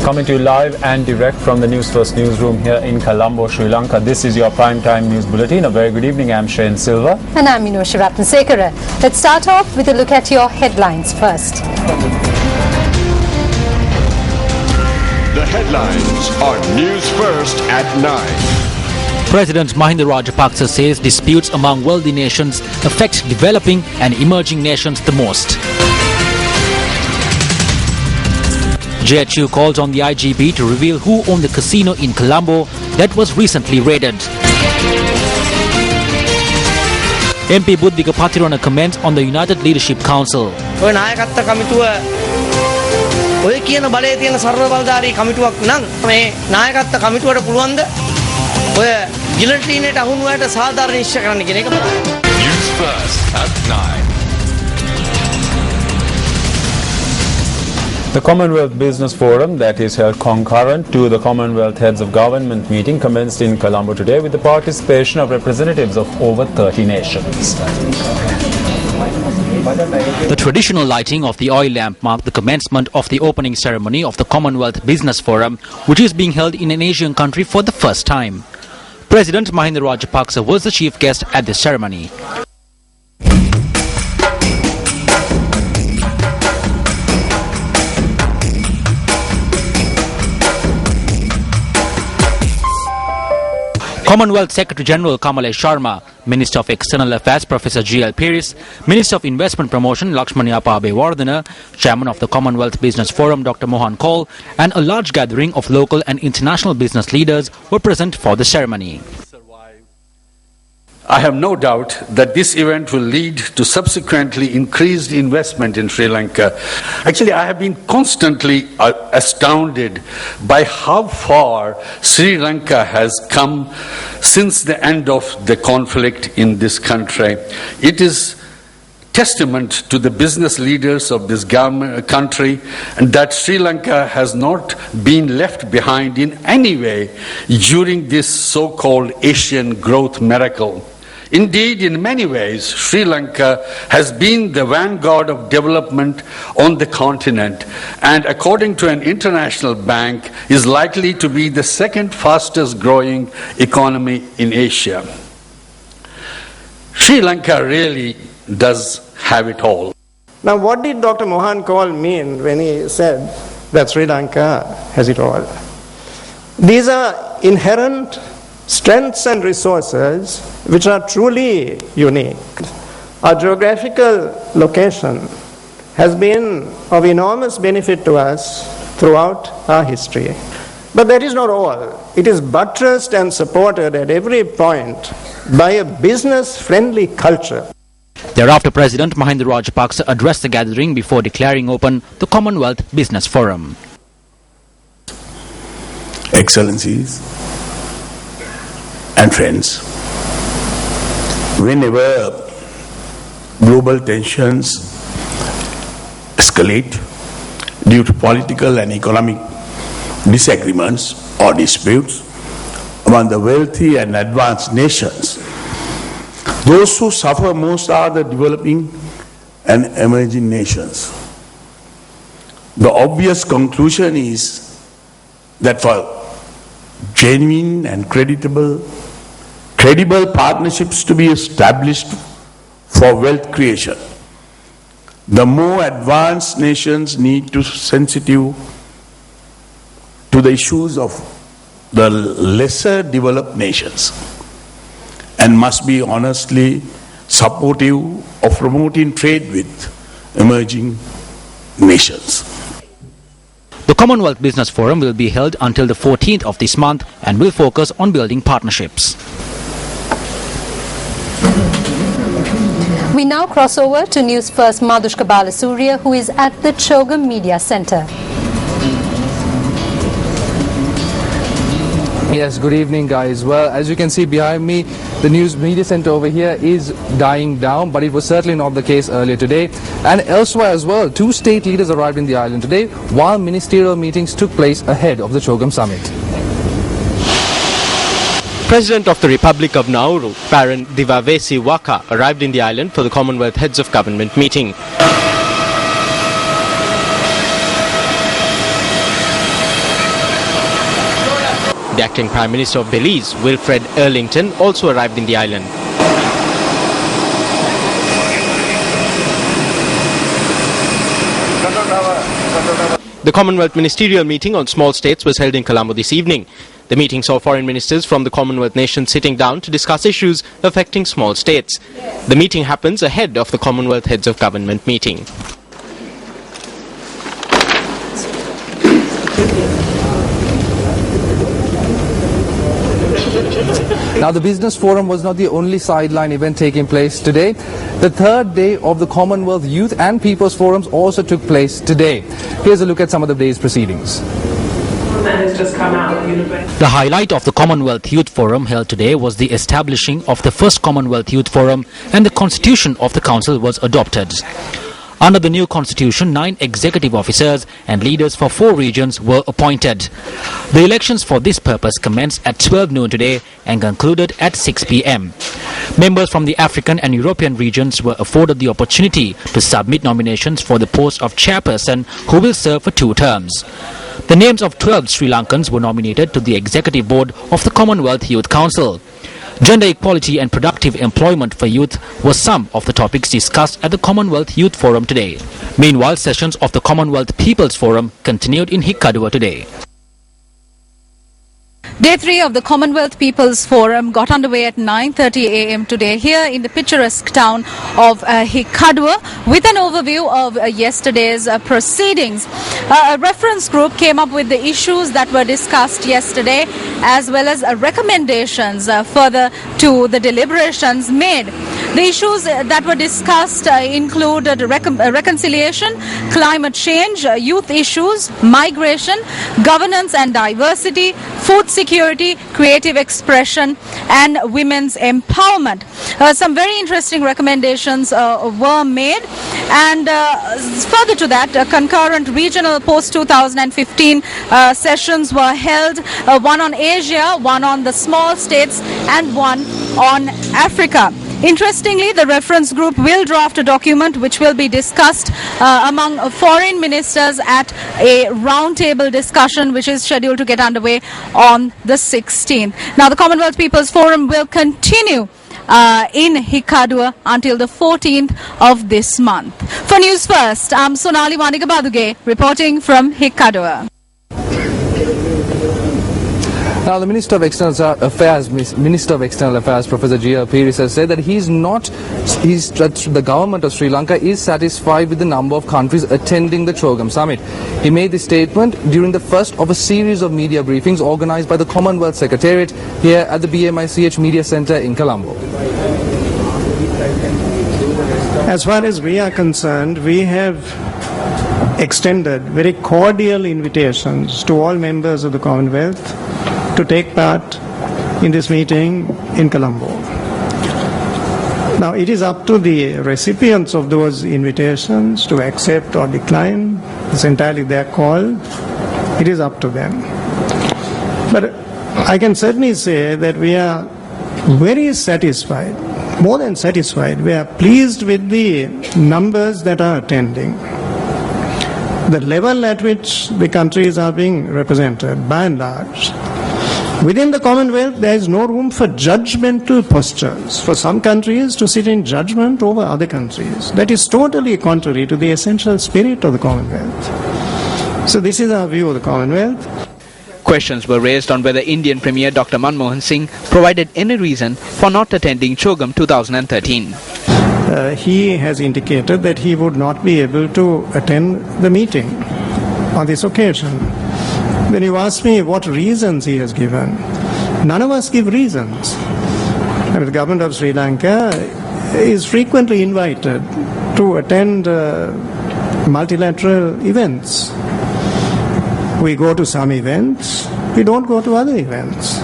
Coming to you live and direct from the News First newsroom here in Colombo, Sri Lanka. This is your prime time news bulletin. A very good evening. I'm Shane Silva. And I'm Meenakshi Ratnasekara. Let's start off with a look at your headlines first. The headlines are News First at 9. President Mahinda Rajapaksa says disputes among wealthy nations affect developing and emerging nations the most. JHU calls on the IGP to reveal who owned the casino in Colombo that was recently raided. MP Buddhika Pathirana comments on the United Leadership Council. ඔය කියන බලයේ තියෙන ਸਰව බලධාරී කමිටුවක් නම් මේ නායකත්ව කමිටුවට පුළුවන් ද ඔය ගිලටිනේට අහුණු අයට සාධාරණ නිශ්චය කරන්න කියන එක. News First at 9. The Commonwealth Business Forum that is held concurrent to the Commonwealth Heads of Government meeting commenced in Colombo today with the participation of representatives of over 30 nations. The traditional lighting of the oil lamp marked the commencement of the opening ceremony of the Commonwealth Business Forum, which is being held in an Asian country for the first time. President Mahinda Rajapaksa was the chief guest at the ceremony. Commonwealth Secretary-General Kamalesh Sharma, Minister of External Affairs Professor G.L. Pieris, Minister of Investment Promotion Lakshmani Abewardena, Chairman of the Commonwealth Business Forum Dr. Mohan Kaul, and a large gathering of local and international business leaders were present for the ceremony. I have no doubt that this event will lead to subsequently increased investment in Sri Lanka. Actually, I have been constantly astounded by how far Sri Lanka has come since the end of the conflict in this country. It is testament to the business leaders of this country and that Sri Lanka has not been left behind in any way during this so-called Asian growth miracle. Indeed, in many ways, Sri Lanka has been the vanguard of development on the continent and, according to an international bank, is likely to be the second fastest growing economy in Asia. Sri Lanka really does have it all. Now, what did Dr. Mohan Kaul mean when he said that Sri Lanka has it all? These are inherent strengths and resources which are truly unique. Our geographical location has been of enormous benefit to us throughout our history. But that is not all. It is buttressed and supported at every point by a business-friendly culture. Thereafter, President Mahinda Rajapaksa addressed the gathering before declaring open the Commonwealth Business Forum. Excellencies and friends, whenever global tensions escalate due to political and economic disagreements or disputes among the wealthy and advanced nations, those who suffer most are the developing and emerging nations. The obvious conclusion is that for genuine and credible partnerships to be established for wealth creation, the more advanced nations need to be sensitive to the issues of the lesser developed nations and must be honestly supportive of promoting trade with emerging nations. The Commonwealth Business Forum will be held until the 14th of this month and will focus on building partnerships. We now cross over to News First Madhushka Balasuriya, who is at the Chogam Media Centre. Yes, good evening guys. Well, as you can see behind me, the news media center over here is dying down, but it was certainly not the case earlier today. And elsewhere as well, 2 state leaders arrived in the island today, while ministerial meetings took place ahead of the Chogam summit. President of the Republic of Nauru, Baron Divavesi Waka, arrived in the island for the Commonwealth Heads of Government meeting. The acting Prime Minister of Belize, Wilfred Earlington, also arrived in the island. The Commonwealth Ministerial Meeting on Small States was held in Colombo this evening. The meeting saw foreign ministers from the Commonwealth nations sitting down to discuss issues affecting small states. The meeting happens ahead of the Commonwealth Heads of Government meeting. Now, the Business Forum was not the only sideline event taking place today. The third day of the Commonwealth Youth and People's Forums also took place today. Here's a look at some of the day's proceedings. The highlight of the Commonwealth Youth Forum held today was the establishing of the first Commonwealth Youth Forum, and the constitution of the council was adopted. Under the new constitution, 9 executive officers and leaders for 4 regions were appointed. The elections for this purpose commenced at 12 noon today and concluded at 6 p.m. Members from the African and European regions were afforded the opportunity to submit nominations for the post of chairperson, who will serve for 2 terms. The names of 12 Sri Lankans were nominated to the executive board of the Commonwealth Youth Council. Gender equality and productive employment for youth were some of the topics discussed at the Commonwealth Youth Forum today. Meanwhile, sessions of the Commonwealth People's Forum continued in Hikkaduwa today. Day 3 of the Commonwealth People's Forum got underway at 9:30 a.m. today here in the picturesque town of Hikkaduwa with an overview of yesterday's proceedings. A reference group came up with the issues that were discussed yesterday, as well as recommendations further to the deliberations made. The issues that were discussed included reconciliation, climate change, youth issues, migration, governance and diversity, food security, creative expression and women's empowerment. Some very interesting recommendations were made, and further to that, concurrent regional post-2015 sessions were held, one on Asia, one on the small states and one on Africa. Interestingly, the reference group will draft a document which will be discussed among foreign ministers at a roundtable discussion which is scheduled to get underway on the 16th. Now, the Commonwealth People's Forum will continue in Hikkaduwa until the 14th of this month. For News First, I'm Sonali Manigabaduge reporting from Hikkaduwa. Now, the Minister of External Affairs, Professor G.L. Pieris, has said that the government of Sri Lanka is satisfied with the number of countries attending the CHOGM summit. He made this statement during the first of a series of media briefings organized by the Commonwealth Secretariat here at the BMICH Media Centre in Colombo. As far as we are concerned, we have extended very cordial invitations to all members of the Commonwealth to take part in this meeting in Colombo. Now, it is up to the recipients of those invitations to accept or decline. It's entirely their call. It is up to them. But I can certainly say that we are very satisfied, more than satisfied. We are pleased with the numbers that are attending. The level at which the countries are being represented, by and large. Within the Commonwealth, there is no room for judgmental postures, for some countries to sit in judgment over other countries. That is totally contrary to the essential spirit of the Commonwealth. So this is our view of the Commonwealth. Questions were raised on whether Indian Premier Dr. Manmohan Singh provided any reason for not attending CHOGM 2013. He has indicated that he would not be able to attend the meeting on this occasion. When you ask me what reasons he has given, none of us give reasons. I mean, the government of Sri Lanka is frequently invited to attend multilateral events. We go to some events, we don't go to other events.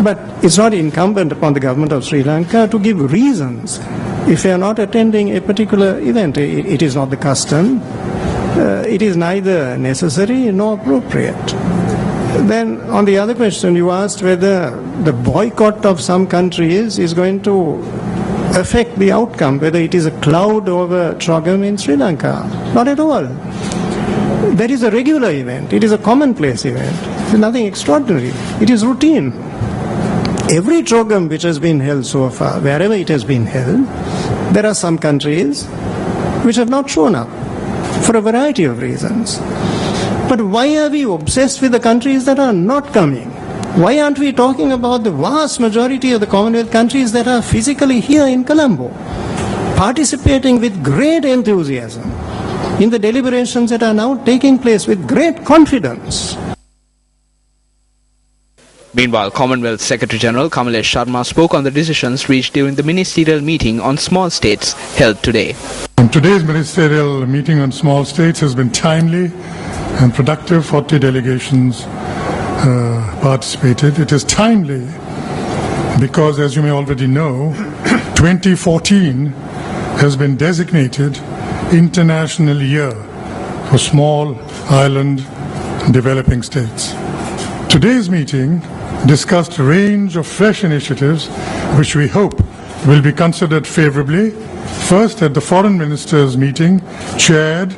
But it's not incumbent upon the government of Sri Lanka to give reasons if they are not attending a particular event. It is not the custom. It is neither necessary nor appropriate. Then on the other question, you asked whether the boycott of some countries is going to affect the outcome, whether it is a cloud over CHOGM in Sri Lanka. Not at all. That is a regular event. It is a commonplace event. It's nothing extraordinary. It is routine. Every Chogam which has been held so far, wherever it has been held, there are some countries which have not shown up for a variety of reasons. But why are we obsessed with the countries that are not coming? Why aren't we talking about the vast majority of the Commonwealth countries that are physically here in Colombo, participating with great enthusiasm in the deliberations that are now taking place with great confidence? Meanwhile, Commonwealth Secretary-General Kamalesh Sharma spoke on the decisions reached during the ministerial meeting on small states held today. Today's ministerial meeting on small states has been timely and productive. 40 delegations participated. It is timely because, as you may already know, 2014 has been designated International Year for Small Island Developing States. Today's meeting discussed a range of fresh initiatives which we hope will be considered favorably, first at the Foreign Ministers meeting chaired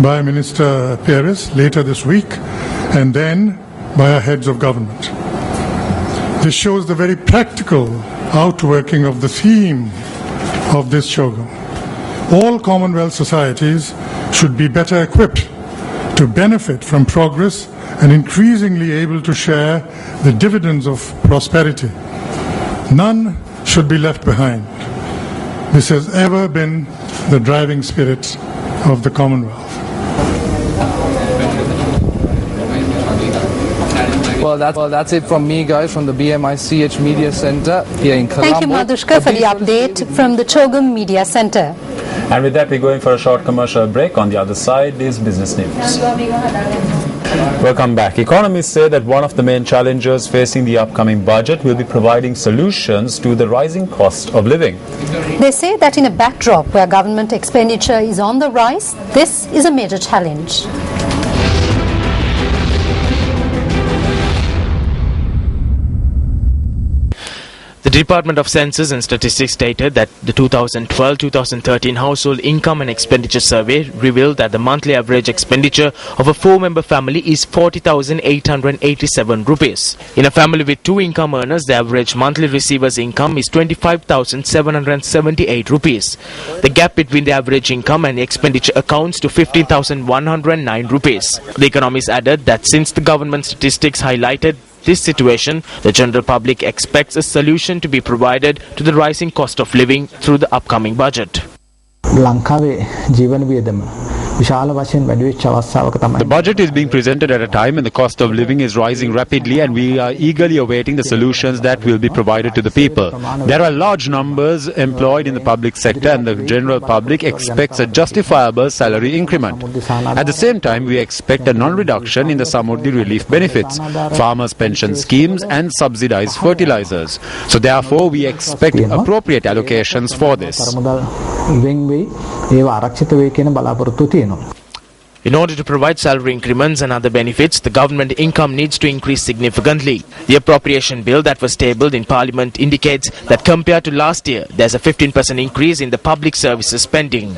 by Minister Peris later this week, and then by our heads of government. This shows the very practical outworking of the theme of this Chogam. All Commonwealth societies should be better equipped to benefit from progress and increasingly able to share the dividends of prosperity. None should be left behind. This has ever been the driving spirit of the Commonwealth. Well, that's it from me, guys, from the BMICH Media Centre here in Colombo. Thank you, Madhushka, for the update from the Chogam Media Centre. And with that, we're going for a short commercial break. On the other side is business news. Welcome back. Economists say that one of the main challenges facing the upcoming budget will be providing solutions to the rising cost of living. They say that in a backdrop where government expenditure is on the rise, this is a major challenge. The Department of Census and Statistics stated that the 2012-2013 Household Income and Expenditure Survey revealed that the monthly average expenditure of a four-member family is 40,887 rupees. In a family with two income earners, the average monthly receiver's income is 25,778 rupees. The gap between the average income and expenditure accounts to 15,109 rupees. The economists added that since the government statistics highlighted this situation, the general public expects a solution to be provided to the rising cost of living through the upcoming budget. The budget is being presented at a time when the cost of living is rising rapidly, and we are eagerly awaiting the solutions that will be provided to the people. There are large numbers employed in the public sector, and the general public expects a justifiable salary increment. At the same time, we expect a non-reduction in the Samurdhi relief benefits, farmers' pension schemes and subsidized fertilizers. So therefore, we expect appropriate allocations for this. In order to provide salary increments and other benefits, the government income needs to increase significantly. The appropriation bill that was tabled in Parliament indicates that compared to last year, there's a 15% increase in the public services spending.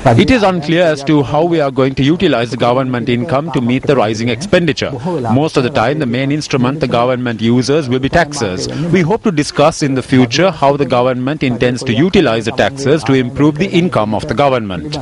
It is unclear as to how we are going to utilize the government income to meet the rising expenditure. Most of the time, the main instrument the government uses will be taxes. We hope to discuss in the future how the government intends to utilize the taxes to improve the income of the government.